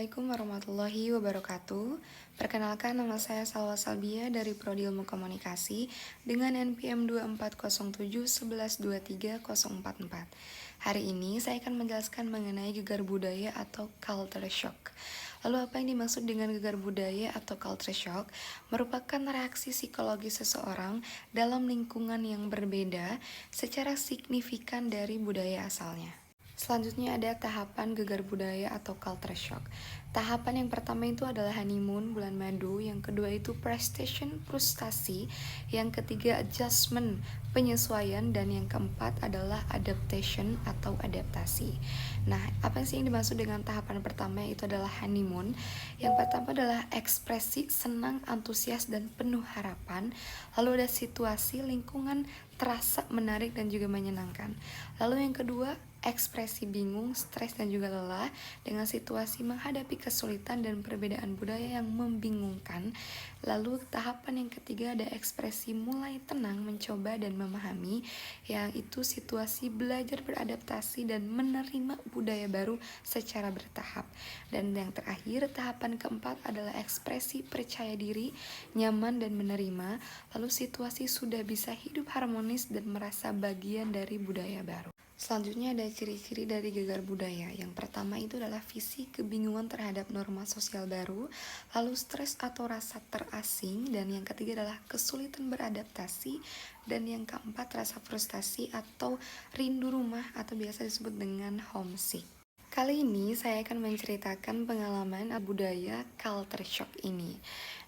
Assalamualaikum warahmatullahi wabarakatuh. Perkenalkan, nama saya Salwa Salbia dari Prodi Ilmu Komunikasi dengan NPM 240711230044. Hari ini saya akan menjelaskan mengenai gegar budaya atau culture shock. Lalu apa yang dimaksud dengan gegar budaya atau culture shock? Merupakan reaksi psikologis seseorang dalam lingkungan yang berbeda secara signifikan dari budaya asalnya. Selanjutnya ada tahapan gegar budaya atau culture shock. Tahapan yang pertama itu adalah honeymoon, bulan madu. Yang kedua itu prestation, frustasi. Yang ketiga adjustment, penyesuaian. Dan yang keempat adalah adaptation atau adaptasi. Nah, apa sih yang dimaksud dengan tahapan pertama, itu adalah honeymoon. Yang pertama adalah ekspresi senang, antusias, dan penuh harapan. Lalu ada situasi, lingkungan terasa menarik dan juga menyenangkan. Lalu yang kedua, ekspresi bingung, stres, dan juga lelah dengan situasi menghadapi kesulitan dan perbedaan budaya yang membingungkan. Lalu tahapan yang ketiga ada ekspresi mulai tenang, mencoba, dan memahami, yang itu situasi belajar beradaptasi dan menerima budaya baru secara bertahap. Dan yang terakhir, tahapan keempat adalah ekspresi percaya diri, nyaman, dan menerima. Lalu situasi sudah bisa hidup harmonis dan merasa bagian dari budaya baru. Selanjutnya ada ciri-ciri dari gegar budaya. Yang pertama itu adalah visi kebingungan terhadap norma sosial baru, lalu stres atau rasa terasing, dan yang ketiga adalah kesulitan beradaptasi, dan yang keempat rasa frustasi atau rindu rumah atau biasa disebut dengan homesick. Kali ini saya akan menceritakan pengalaman budaya culture shock ini.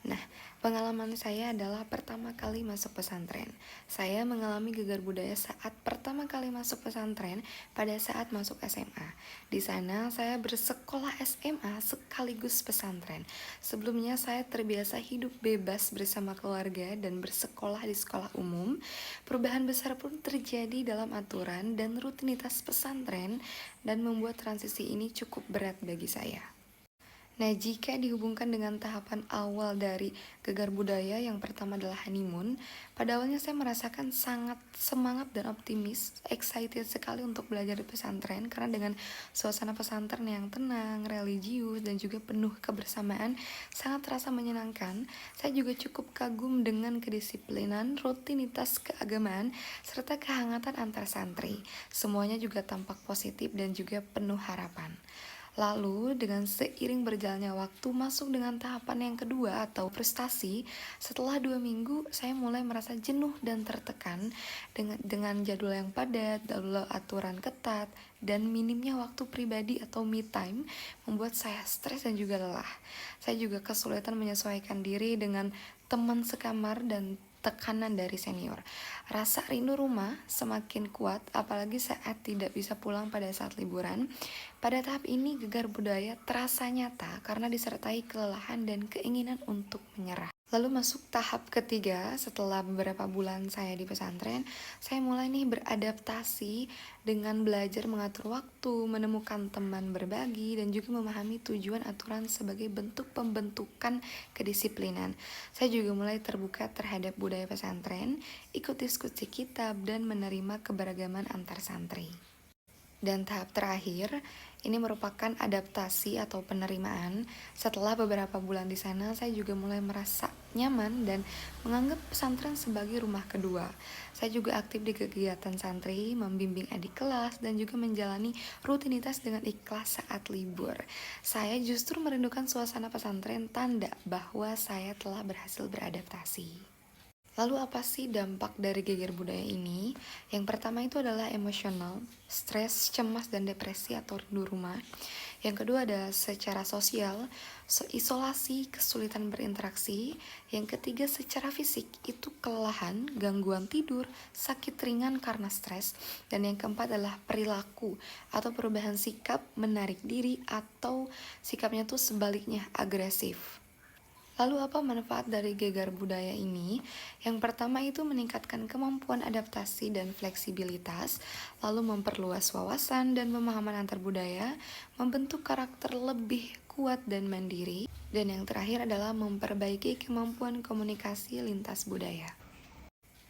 Nah, pengalaman saya adalah pertama kali masuk pesantren. Saya mengalami gegar budaya saat pertama kali masuk pesantren pada saat masuk SMA. Di sana saya bersekolah SMA sekaligus pesantren. Sebelumnya saya terbiasa hidup bebas bersama keluarga dan bersekolah di sekolah umum. Perubahan besar pun terjadi dalam aturan dan rutinitas pesantren dan membuat transisi ini cukup berat bagi saya. Nah, jika dihubungkan dengan tahapan awal dari gegar budaya, yang pertama adalah honeymoon, pada awalnya saya merasakan sangat semangat dan optimis, excited sekali untuk belajar di pesantren, karena dengan suasana pesantren yang tenang, religius, dan juga penuh kebersamaan, sangat terasa menyenangkan. Saya juga cukup kagum dengan kedisiplinan, rutinitas keagamaan, serta kehangatan antar santri. Semuanya juga tampak positif dan juga penuh harapan. Lalu dengan seiring berjalannya waktu masuk dengan tahapan yang kedua atau prestasi, setelah 2 minggu saya mulai merasa jenuh dan tertekan dengan jadwal yang padat, lalu aturan ketat, dan minimnya waktu pribadi atau me time membuat saya stres dan juga lelah. Saya juga kesulitan menyesuaikan diri dengan teman sekamar dan tekanan dari senior. Rasa rindu rumah semakin kuat, apalagi saat tidak bisa pulang pada saat liburan. Pada tahap ini, gegar budaya terasa nyata karena disertai kelelahan dan keinginan untuk menyerah. Lalu masuk tahap ketiga, setelah beberapa bulan saya di pesantren, saya mulai beradaptasi dengan belajar mengatur waktu, menemukan teman berbagi, dan juga memahami tujuan aturan sebagai bentuk pembentukan kedisiplinan. Saya juga mulai terbuka terhadap budaya pesantren, ikut diskusi kitab, dan menerima keberagaman antar santri. Dan tahap terakhir, ini merupakan adaptasi atau penerimaan. Setelah beberapa bulan di sana, saya juga mulai merasa nyaman dan menganggap pesantren sebagai rumah kedua. Saya juga aktif di kegiatan santri, membimbing adik kelas, dan juga menjalani rutinitas dengan ikhlas saat libur. Saya justru merindukan suasana pesantren, tanda bahwa saya telah berhasil beradaptasi. Lalu apa sih dampak dari gegar budaya ini? Yang pertama itu adalah emosional, stres, cemas, dan depresi atau rindu rumah. Yang kedua ada secara sosial, isolasi, kesulitan berinteraksi. Yang ketiga secara fisik, itu kelelahan, gangguan tidur, sakit ringan karena stres. Dan yang keempat adalah perilaku atau perubahan sikap, menarik diri, atau sikapnya tuh sebaliknya agresif. Lalu apa manfaat dari gegar budaya ini? Yang pertama itu meningkatkan kemampuan adaptasi dan fleksibilitas, lalu memperluas wawasan dan pemahaman antar budaya, membentuk karakter lebih kuat dan mandiri, dan yang terakhir adalah memperbaiki kemampuan komunikasi lintas budaya.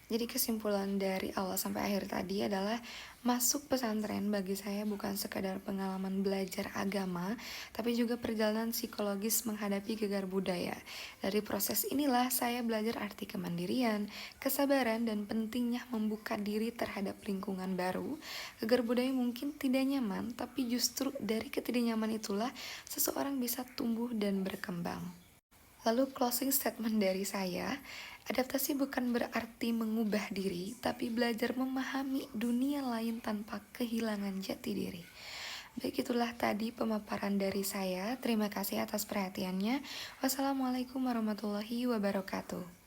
Jadi kesimpulan dari awal sampai akhir tadi adalah masuk pesantren bagi saya bukan sekadar pengalaman belajar agama, tapi juga perjalanan psikologis menghadapi gegar budaya. Dari proses inilah saya belajar arti kemandirian, kesabaran, dan pentingnya membuka diri terhadap lingkungan baru. Gegar budaya mungkin tidak nyaman, tapi justru dari ketidaknyaman itulah seseorang bisa tumbuh dan berkembang. Lalu closing statement dari saya, adaptasi bukan berarti mengubah diri, tapi belajar memahami dunia lain tanpa kehilangan jati diri. Baik, itulah tadi pemaparan dari saya. Terima kasih atas perhatiannya. Wassalamualaikum warahmatullahi wabarakatuh.